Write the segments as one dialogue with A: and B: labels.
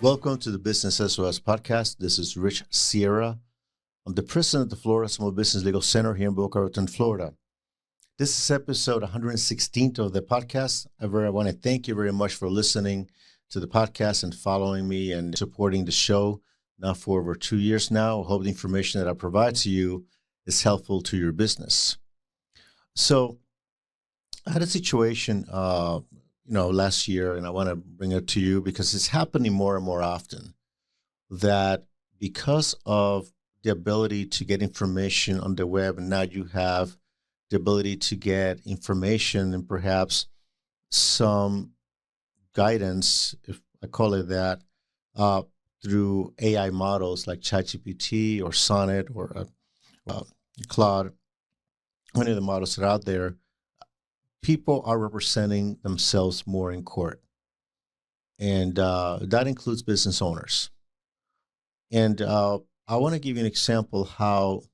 A: Welcome to the Business SOS podcast. This is Rich Sierra. I'm the president of the Florida Small Business Legal Center here in Boca Raton, Florida. This is episode 116th of the podcast. I want to thank you very much for listening to the podcast and following me and supporting the show now for over 2 years now. I hope the information that I provide to you is helpful to your business. So I had a situation last year, and I want to bring it to you because it's happening more and more often, that because of the ability to get information on the web, and now you have the ability to get information and perhaps some guidance, if I call it that, through AI models like ChatGPT or Sonnet or Claude, any of the models that are out there. People are representing themselves more in court, and that includes business owners. And I want to give you an example how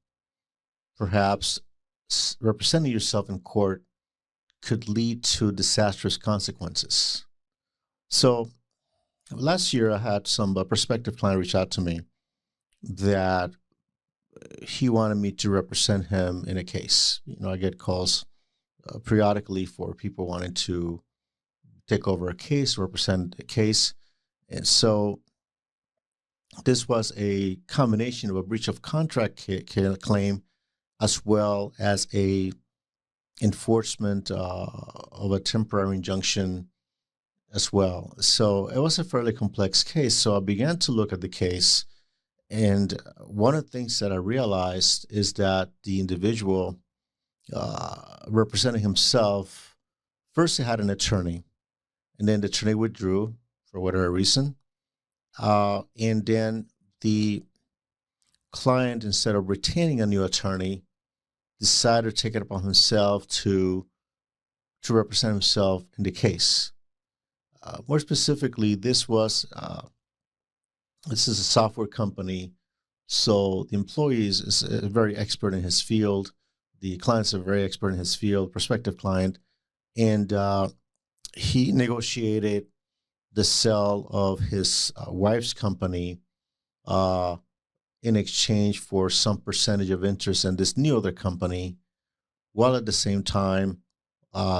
A: perhaps representing yourself in court could lead to disastrous consequences. So last year, I had some prospective client reach out to me that he wanted me to represent him in a case. I get calls periodically for people wanting to take over a case, represent a case. And so this was a combination of a breach of contract claim as well as a enforcement of a temporary injunction as well. So it was a fairly complex case. So I began to look at the case. And one of the things that I realized is that the individual representing himself, first he had an attorney, and then the attorney withdrew for whatever reason. And then the client, instead of retaining a new attorney, decided to take it upon himself to represent himself in the case. More specifically, this is a software company, so the employee is very expert in his field. The client's a very expert in his field, prospective client, and he negotiated the sale of his wife's company in exchange for some percentage of interest in this new other company, while at the same time,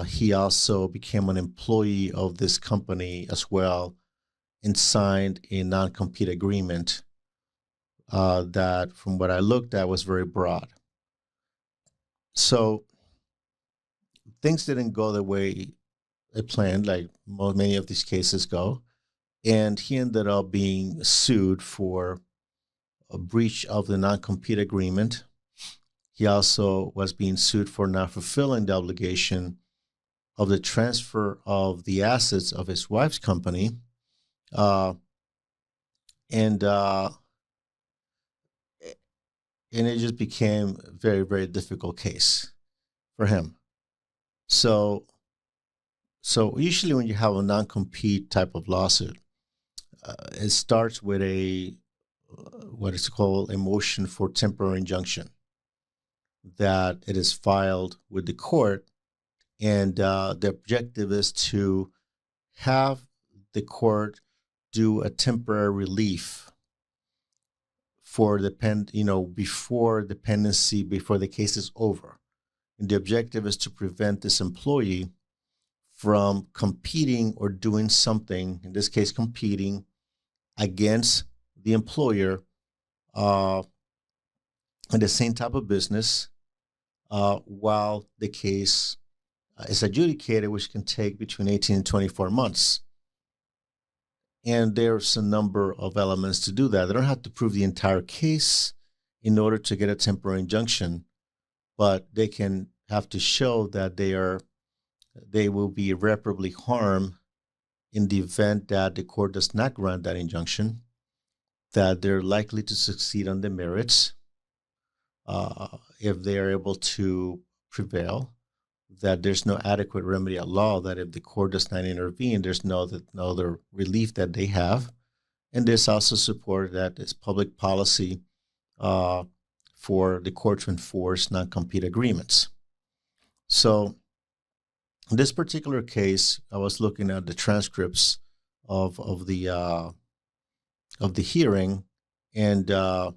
A: he also became an employee of this company as well and signed a non-compete agreement that, from what I looked at, was very broad. So things didn't go the way they planned, like many of these cases go. And he ended up being sued for a breach of the non-compete agreement. He also was being sued for not fulfilling the obligation of the transfer of the assets of his wife's company. And it just became a very, very difficult case for him. So usually when you have a non-compete type of lawsuit, it starts with what is called a motion for temporary injunction, that it is filed with the court, and the objective is to have the court do a temporary relief for before dependency, before the case is over. And the objective is to prevent this employee from competing or doing something, in this case, competing against the employer in the same type of business while the case is adjudicated, which can take between 18 and 24 months. And there's a number of elements to do that. They don't have to prove the entire case in order to get a temporary injunction, but they can have to show that they will be irreparably harmed in the event that the court does not grant that injunction, that they're likely to succeed on the merits if they are able to prevail, that there's no adequate remedy at law, that if the court does not intervene, there's no other relief that they have. And there's also support that is public policy for the court to enforce non-compete agreements. So in this particular case, I was looking at the transcripts of the of the hearing, and they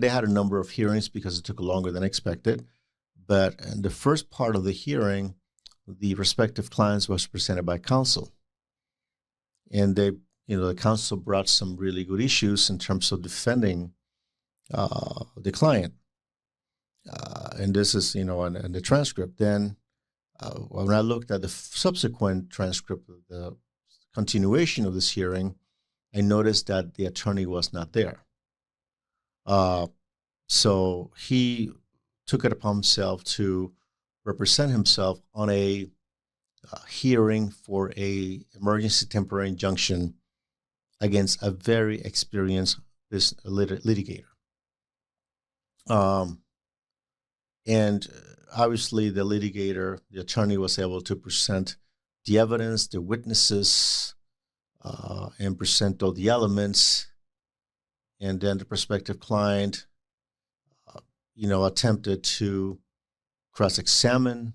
A: had a number of hearings because it took longer than expected. But in the first part of the hearing, the respective clients was presented by counsel, and the counsel brought some really good issues in terms of defending the client. And this is, in the transcript. Then when I looked at the subsequent transcript of the continuation of this hearing, I noticed that the attorney was not there. So he took it upon himself to represent himself on a hearing for a emergency temporary injunction against a very experienced litigator. And obviously the litigator, the attorney, was able to present the evidence, the witnesses, and present all the elements. And then the prospective client, attempted to cross-examine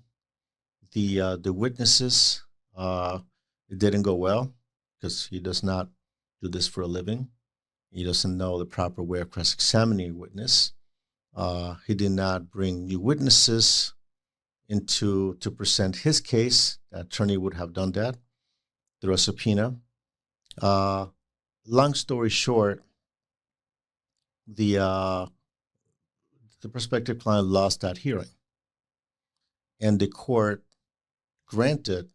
A: the witnesses. It didn't go well because he does not do this for a living. He doesn't know the proper way of cross-examining a witness. He did not bring new witnesses to present his case. The attorney would have done that through a subpoena. Long story short, the prospective client lost that hearing, and the court granted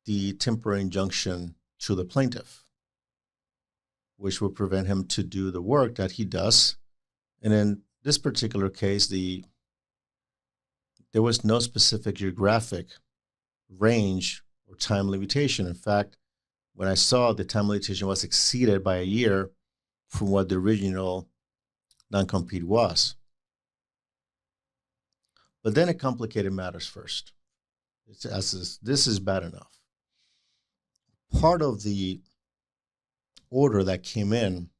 A: the temporary injunction to the plaintiff, which would prevent him to do the work that he does. And in this particular case, there was no specific geographic range or time limitation. In fact, when I saw the time limitation was exceeded by a year from what the original non-compete was. But then it complicated matters first. This is bad enough. Part of the order that came in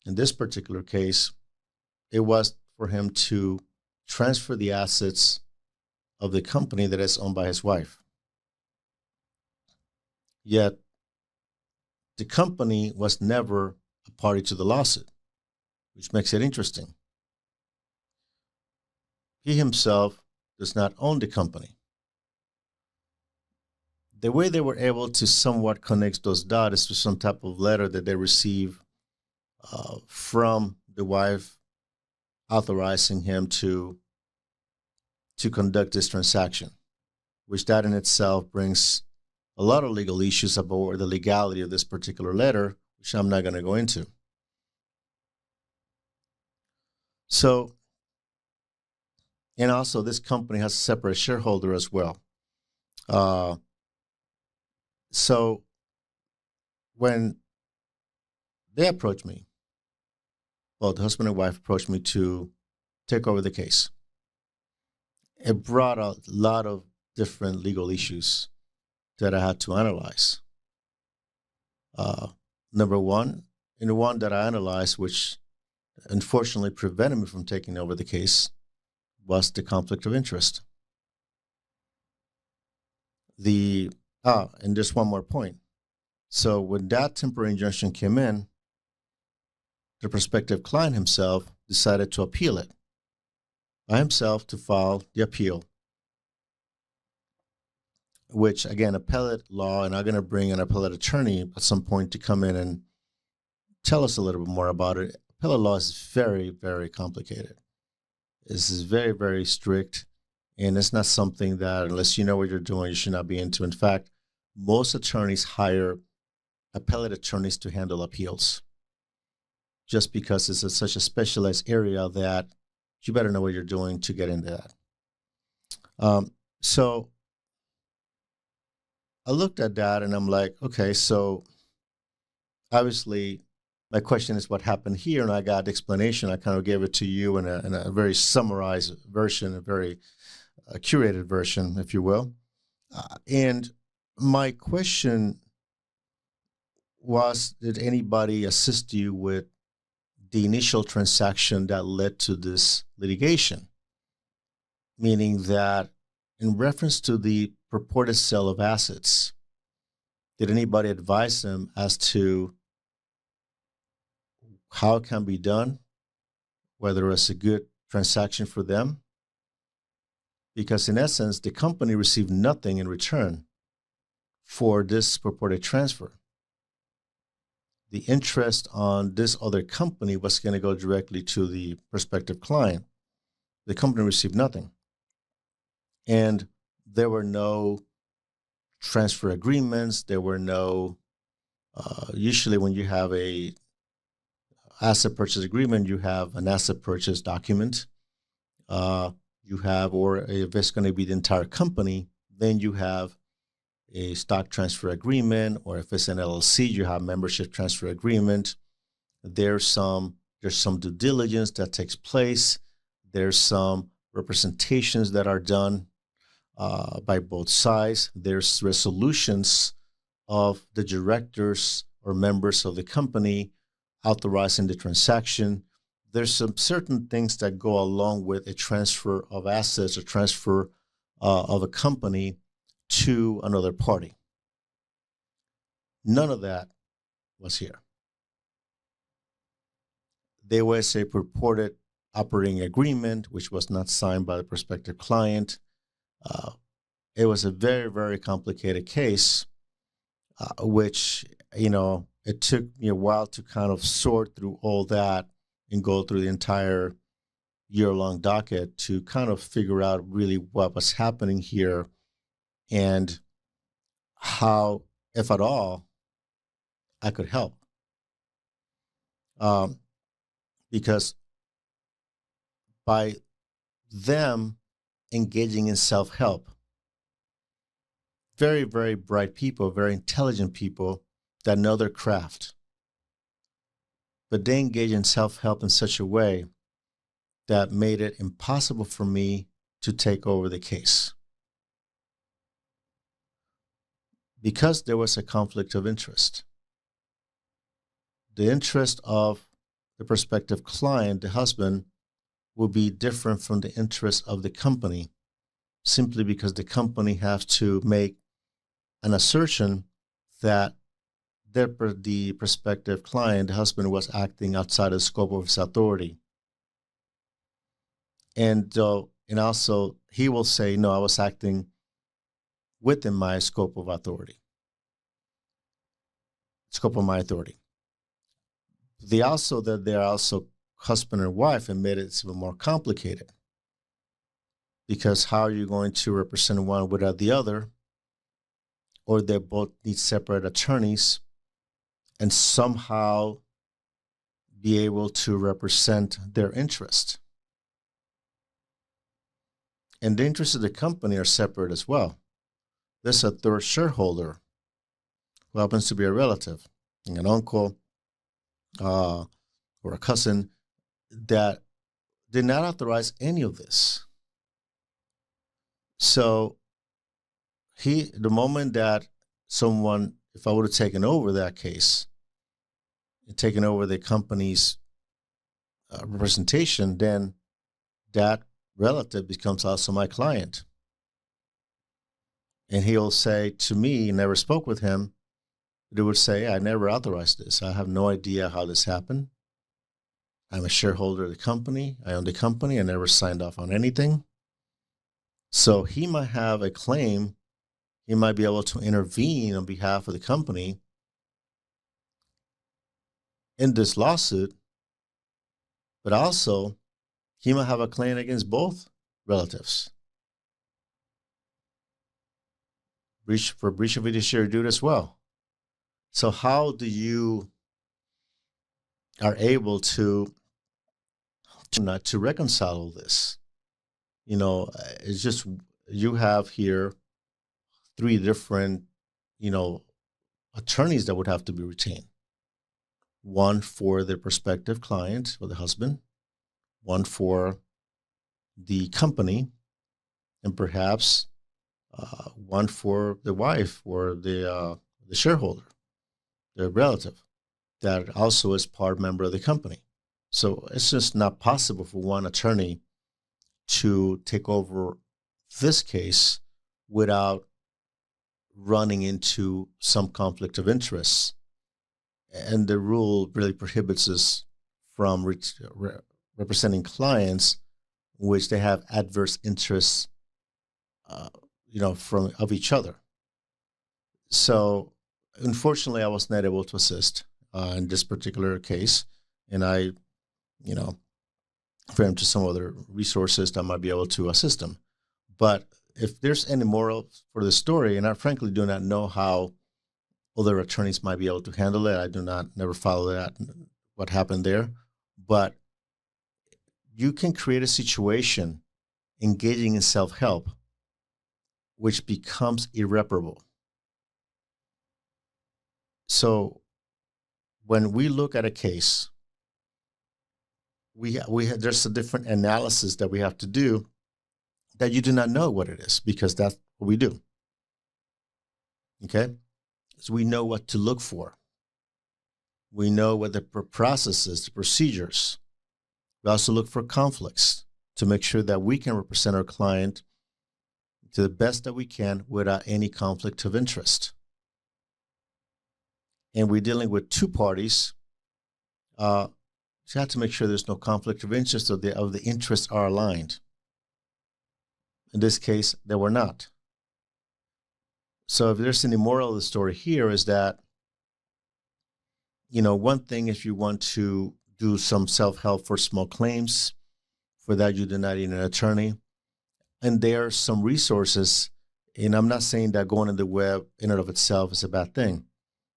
A: this particular case, it was for him to transfer the assets of the company that is owned by his wife. Yet, the company was never a party to the lawsuit, which makes it interesting. He himself does not own the company. The way they were able to somewhat connect those dots is through some type of letter that they receive from the wife authorizing him to conduct this transaction, which that in itself brings a lot of legal issues about the legality of this particular letter, which I'm not going to go into. So, and also this company has a separate shareholder as well. So when they approached me, well, the husband and wife approached me to take over the case. It brought a lot of different legal issues that I had to analyze. Number one, and the one that I analyzed, which unfortunately prevented me from taking over the case, was the conflict of interest. And just one more point. So when that temporary injunction came in, the prospective client himself decided to appeal it by himself, to file the appeal, which, again, appellate law, and I'm going to bring an appellate attorney at some point to come in and tell us a little bit more about it. Appellate law is very, very complicated. This is very, very strict, and it's not something that, unless you know what you're doing, you should not be into. In fact, most attorneys hire appellate attorneys to handle appeals, just because it's such a specialized area that you better know what you're doing to get into that. So I looked at that and I'm like, okay, so obviously my question is what happened here, and I got the explanation. I kind of gave it to you in a very summarized version, a very curated version, if you will. And my question was, did anybody assist you with the initial transaction that led to this litigation? Meaning that in reference to the purported sale of assets, Did anybody advise them as to how it can be done, whether it's a good transaction for them? Because in essence, the company received nothing in return for this purported transfer. The interest on this other company was going to go directly to the prospective client. The company received nothing. And there were no transfer agreements. There were no, usually when you have a asset purchase agreement, you have an asset purchase document. You have, or if it's going to be the entire company, then you have a stock transfer agreement, or if it's an LLC, you have membership transfer agreement. There's some due diligence that takes place. There's some representations that are done by both sides. There's resolutions of the directors or members of the company authorizing the transaction. There's some certain things that go along with a transfer of assets or transfer of a company to another party. None of that was here. There was a purported operating agreement, which was not signed by the prospective client. It was a very, very complicated case, which, it took me a while to kind of sort through all that and go through the entire year-long docket to kind of figure out really what was happening here and how, if at all, I could help. Because by them engaging in self-help, very, very bright people, very intelligent people that know their craft, but they engage in self-help in such a way that made it impossible for me to take over the case. Because there was a conflict of interest. The interest of the prospective client, the husband, will be different from the interest of the company, simply because the company has to make an assertion that the prospective client, the husband, was acting outside the scope of his authority. And also he will say, no, I was acting within my scope of my authority. They're also husband and wife, and made it even more complicated. Because how are you going to represent one without the other? Or they both need separate attorneys and somehow be able to represent their interest. And the interests of the company are separate as well. There's a third shareholder who happens to be a relative, an uncle or a cousin, that did not authorize any of this. So the moment that someone, if I would have taken over that case and taken over the company's representation, then that relative becomes also my client. And he'll say to me, never spoke with him, but he would say, I never authorized this. I have no idea how this happened. I'm a shareholder of the company. I own the company. I never signed off on anything. So he might have a claim. He might be able to intervene on behalf of the company in this lawsuit, but also he might have a claim against both relatives. Breach of fiduciary duty as well. So how do you are able to reconcile all this? It's just, you have here 3 different, attorneys that would have to be retained. One for the prospective client or the husband, one for the company, and perhaps one for the wife or the shareholder, the relative, that also is member of the company. So it's just not possible for one attorney to take over this case without running into some conflict of interest. And the rule really prohibits us from representing clients in which they have adverse interests, from of each other. So, unfortunately, I was not able to assist in this particular case, and I, refer him to some other resources that might be able to assist them. But if there's any moral for the story, and I frankly do not know how other attorneys might be able to handle it. I do not never follow that, what happened there. But you can create a situation engaging in self-help which becomes irreparable. So when we look at a case, there's a different analysis that we have to do that you do not know what it is, because that's what we do. Okay? So we know what to look for. We know what the process is, the procedures. We also look for conflicts to make sure that we can represent our client to the best that we can without any conflict of interest. And we're dealing with two parties. So you have to make sure there's no conflict of interest, or the interests are aligned. In this case, they were not. So if there's any moral of the story here is that, one thing, if you want to do some self-help for small claims, for that you do not need an attorney. And there are some resources, and I'm not saying that going on the web in and of itself is a bad thing.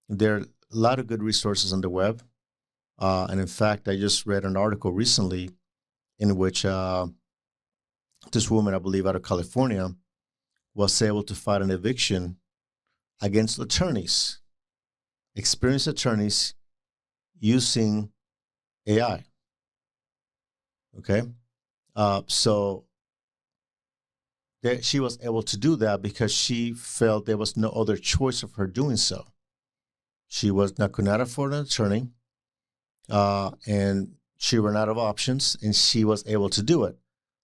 A: There are a lot of good resources on the web. And in fact, I just read an article recently in which this woman, I believe out of California, was able to fight an eviction against attorneys, experienced attorneys, using AI. Okay? So she was able to do that because she felt there was no other choice of her doing so. She could not afford an attorney, and she ran out of options, and she was able to do it.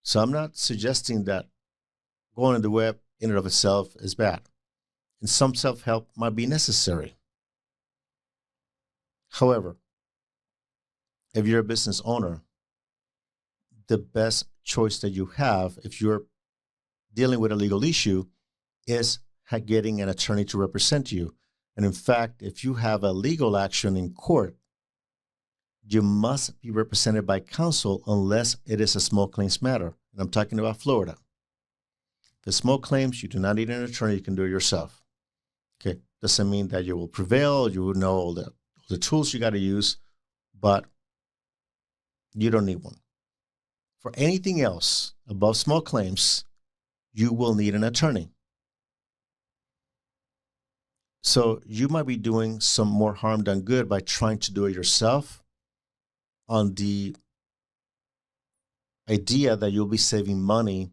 A: So I'm not suggesting that going on the web in and of itself is bad. And some self-help might be necessary. However, if you're a business owner, the best choice that you have, if you're dealing with a legal issue, is getting an attorney to represent you. And in fact, if you have a legal action in court, you must be represented by counsel unless it is a small claims matter. And I'm talking about Florida. The small claims, you do not need an attorney, you can do it yourself. Okay, doesn't mean that you will prevail, you will know all the tools you got to use, but you don't need one. For anything else above small claims, you will need an attorney. So you might be doing some more harm than good by trying to do it yourself on the idea that you'll be saving money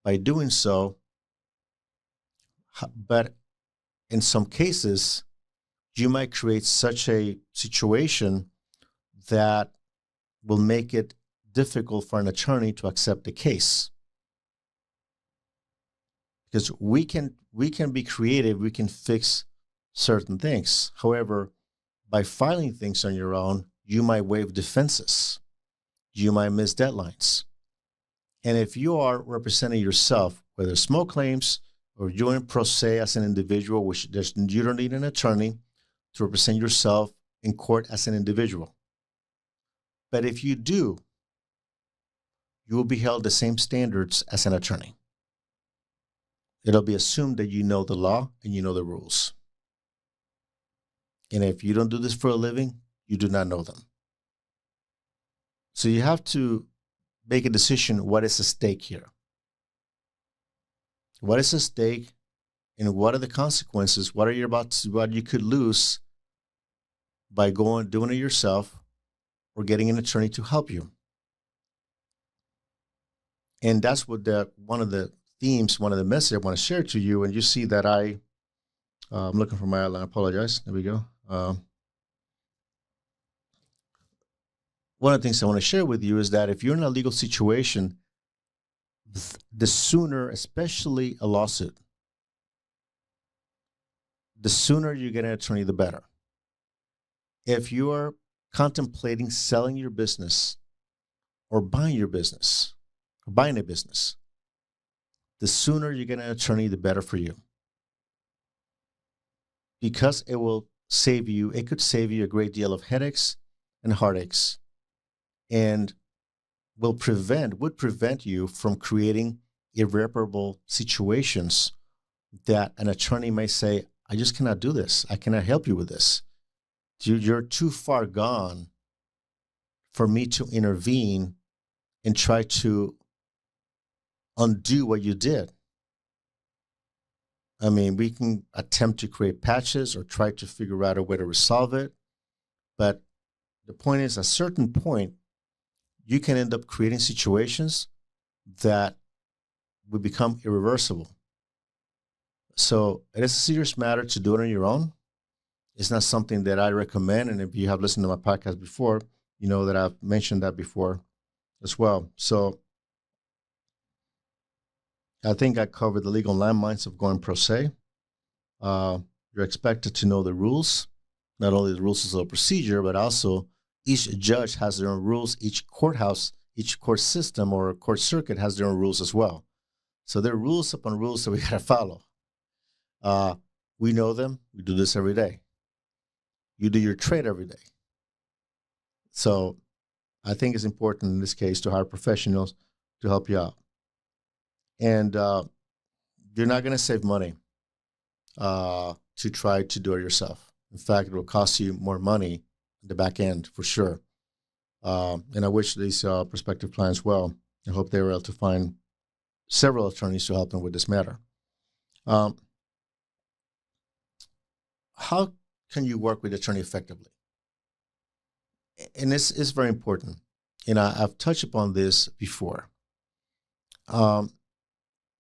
A: by doing so. But in some cases, you might create such a situation that will make it difficult for an attorney to accept the case. Because we can be creative, we can fix certain things. However, by filing things on your own, you might waive defenses. You might miss deadlines. And if you are representing yourself, whether small claims or you're in pro se as an individual, which you don't need an attorney to represent yourself in court as an individual. But if you do, you will be held the same standards as an attorney. It'll be assumed that you know the law and you know the rules. And if you don't do this for a living, you do not know them. So you have to make a decision, what is at stake here? What is at stake, and what are the consequences? What you could lose by doing it yourself or getting an attorney to help you? And that's what one of the themes, one of the messages I want to share to you. And you see that I'm looking for my outline. I apologize. There we go. One of the things I want to share with you is that if you're in a legal situation, the sooner, especially a lawsuit, the sooner you get an attorney, the better. If you are contemplating selling your business or buying your business, or buying a business, the sooner you get an attorney, the better for you. Because it could save you a great deal of headaches and heartaches, and would prevent you from creating irreparable situations that an attorney may say, I just cannot do this. I cannot help you with this. You're too far gone for me to intervene and try to undo what you did. I mean, we can attempt to create patches or try to figure out a way to resolve it. But the point is, at a certain point, you can end up creating situations that will become irreversible. So it is a serious matter to do it on your own. It's not something that I recommend. And if you have listened to my podcast before, you know that I've mentioned that before as well. So I think I covered the legal landmines of going pro se. You're expected to know the rules, not only the rules of the procedure, but also each judge has their own rules. Each courthouse, each court system or court circuit has their own rules as well. So there are rules upon rules that we got to follow. We know them. We do this every day. You do your trade every day. So I think it's important in this case to hire professionals to help you out. And you're not going to save money to try to do it yourself. In fact, it will cost you more money in the back end for sure. And I wish these prospective clients well. I hope they were able to find several attorneys to help them with this matter. How can you work with the attorney effectively? And this is very important. And I've touched upon this before. One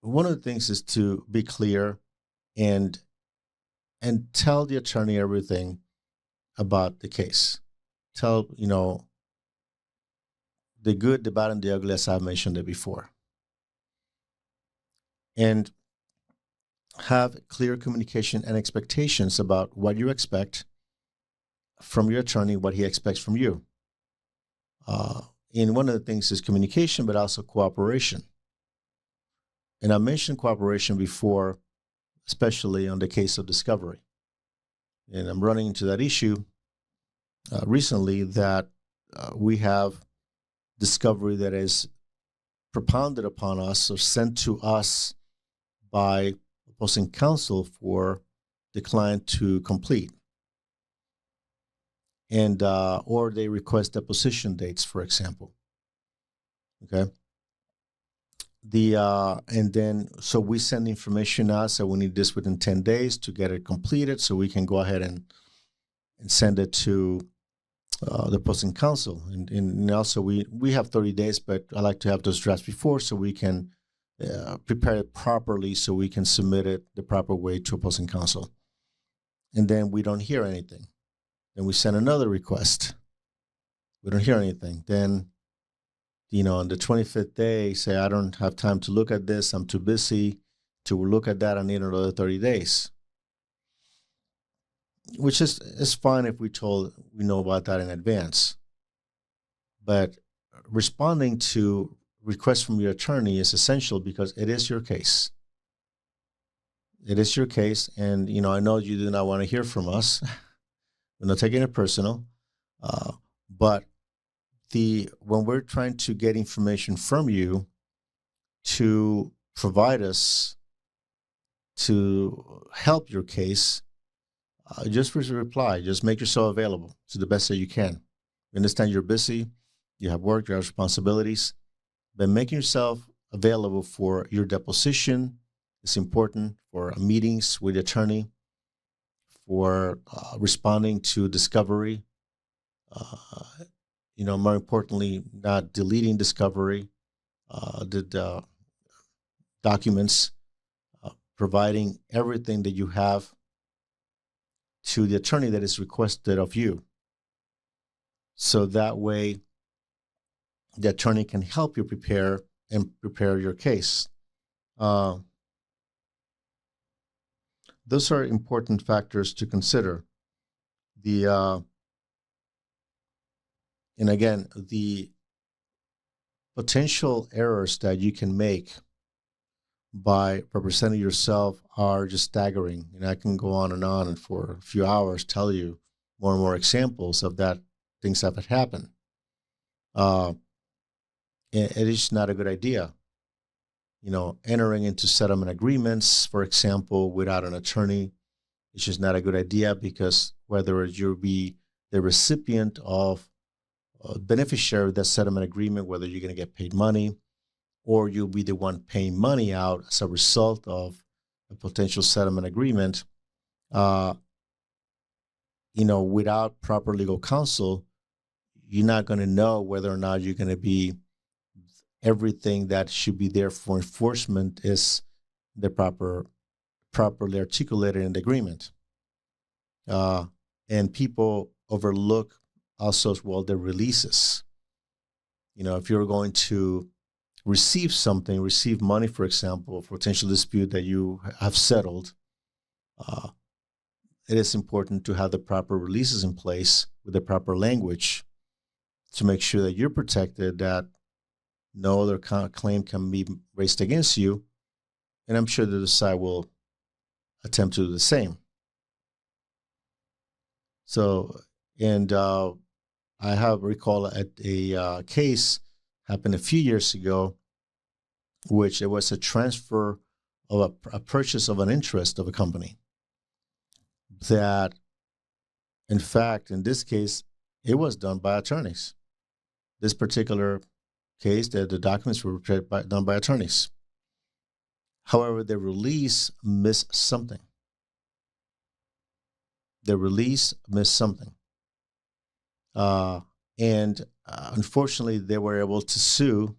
A: of the things is to be clear and tell the attorney everything about the case. Tell, the good, the bad, and the ugly, as I've mentioned it before. And have clear communication and expectations about what you expect from your attorney, what he expects from you. And one of the things is communication, but also cooperation. And I mentioned cooperation before, especially on the case of discovery. And I'm running into that issue recently that we have discovery that is propounded upon us or sent to us by opposing counsel for the client to complete. And or they request deposition dates, for example. Okay. And then so we send information out, so we need this within 10 days to get it completed, so we can go ahead and send it to the opposing counsel. And also we have 30 days, but I like to have those drafts before so we can prepare it properly, so we can submit it the proper way to opposing counsel. And then we don't hear anything. Then we send another request. We don't hear anything. Then, on the 25th day, say, I don't have time to look at this. I'm too busy to look at that. I need another 30 days. Which is fine if we know about that in advance. But responding to requests from your attorney is essential because it is your case. It is your case. And, I know you do not want to hear from us. We're not taking it personal. But when we're trying to get information from you to provide us to help your case, just reply. Just make yourself available to the best that you can. We understand you're busy, you have work, you have responsibilities, but making yourself available for your deposition is important, for meetings with the attorney, for responding to discovery, more importantly, not deleting discovery, the documents, providing everything that you have to the attorney that is requested of you. So that way, the attorney can help you prepare your case. those are important factors to consider. And again, the potential errors that you can make by representing yourself are just staggering. And I can go on and for a few hours tell you more and more examples of that, things that have happened. It is not a good idea. Entering into settlement agreements, for example, without an attorney, it's just not a good idea, because whether you'll be the recipient of beneficiary of that settlement agreement, whether you're going to get paid money, or you'll be the one paying money out as a result of a potential settlement agreement, without proper legal counsel, you're not going to know whether or not you're going to be everything that should be there for enforcement is the properly articulated in the agreement. And people overlook also as well the releases. If you're going to receive money, for example, for potential dispute that you have settled, it is important to have the proper releases in place with the proper language to make sure that you're protected, that no other claim can be raised against you. And I'm sure the other side will attempt to do the same. So, and I have recall a case happened a few years ago, which it was a transfer of a purchase of an interest of a company. That, in fact, in this case, it was done by attorneys. This particular case, the documents were done by attorneys. However, the release missed something. And unfortunately, they were able to sue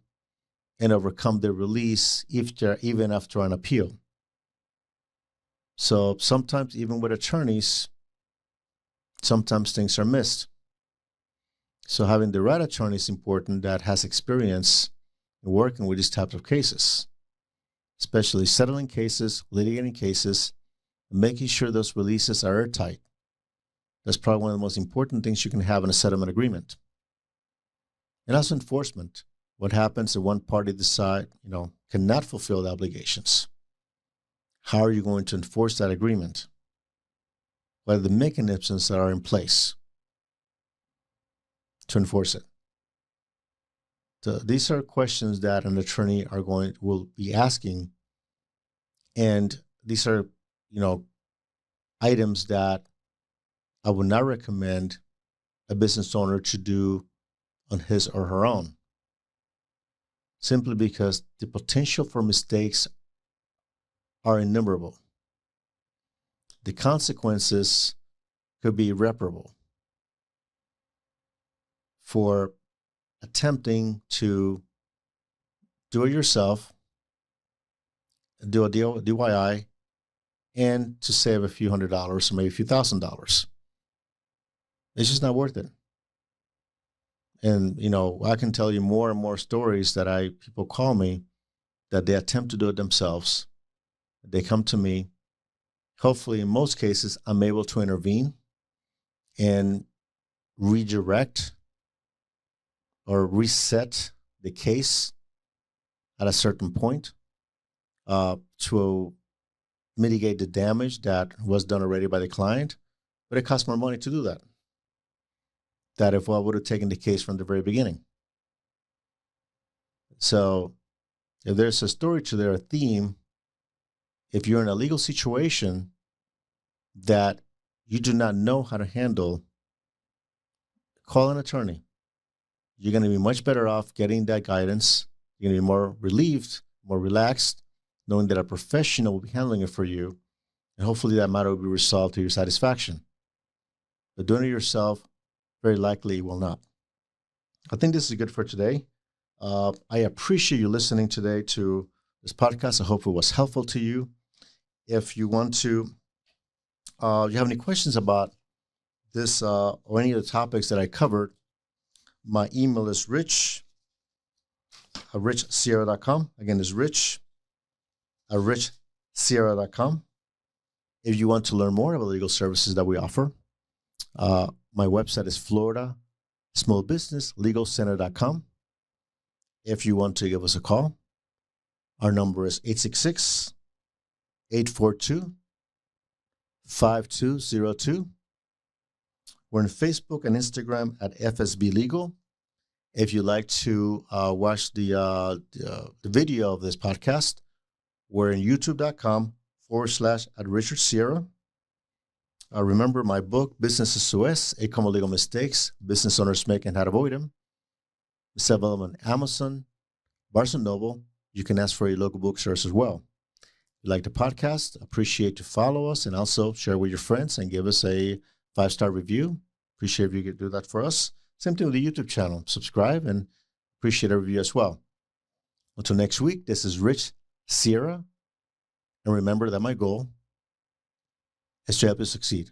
A: and overcome the release even after an appeal. So sometimes, even with attorneys, sometimes things are missed. So having the right attorney is important that has experience in working with these types of cases, especially settling cases, litigating cases, and making sure those releases are airtight. That's probably one of the most important things you can have in a settlement agreement. And also enforcement. What happens if one party cannot fulfill the obligations? How are you going to enforce that agreement? What are the mechanisms that are in place to enforce it? So these are questions that an attorney will be asking, and these are, items that I would not recommend a business owner to do on his or her own, simply because the potential for mistakes are innumerable. The consequences could be irreparable for attempting to do it yourself, do a DIY, and to save a few $100s or maybe a few $1,000s. It's just not worth it. And, I can tell you more and more stories that people call me that they attempt to do it themselves. They come to me. Hopefully, in most cases, I'm able to intervene and redirect or reset the case at a certain point to mitigate the damage that was done already by the client. But it costs more money to do that if I would have taken the case from the very beginning. So if there's a story to there, a theme, if you're in a legal situation that you do not know how to handle, call an attorney. You're going to be much better off getting that guidance. You're going to be more relieved, more relaxed, knowing that a professional will be handling it for you, and hopefully that matter will be resolved to your satisfaction. But doing it yourself, very likely will not. I think this is good for today. I appreciate you listening today to this podcast. I hope it was helpful to you. If you want to, you have any questions about this or any of the topics that I covered, my email is rich@richsierra.com. Again, it's rich@richsierra.com. If you want to learn more about the legal services that we offer, my website is floridasmallbusinesslegalcenter.com. If you want to give us a call, our number is 866-842-5202. We're on Facebook and Instagram at FSB Legal. If you'd like to watch the video of this podcast, we're in youtube.com/@Richard Sierra. Remember my book, Business SOS, 8 Common Legal Mistakes Business Owners Make and How to Avoid Them. It's available on Amazon, Barnes & Noble. You can ask for your local bookstores as well. If you like the podcast, appreciate to follow us and also share with your friends and give us a 5-star review. Appreciate if you could do that for us. Same thing with the YouTube channel. Subscribe and appreciate a review as well. Until next week, this is Rich Sierra. And remember that my goal is to help you succeed.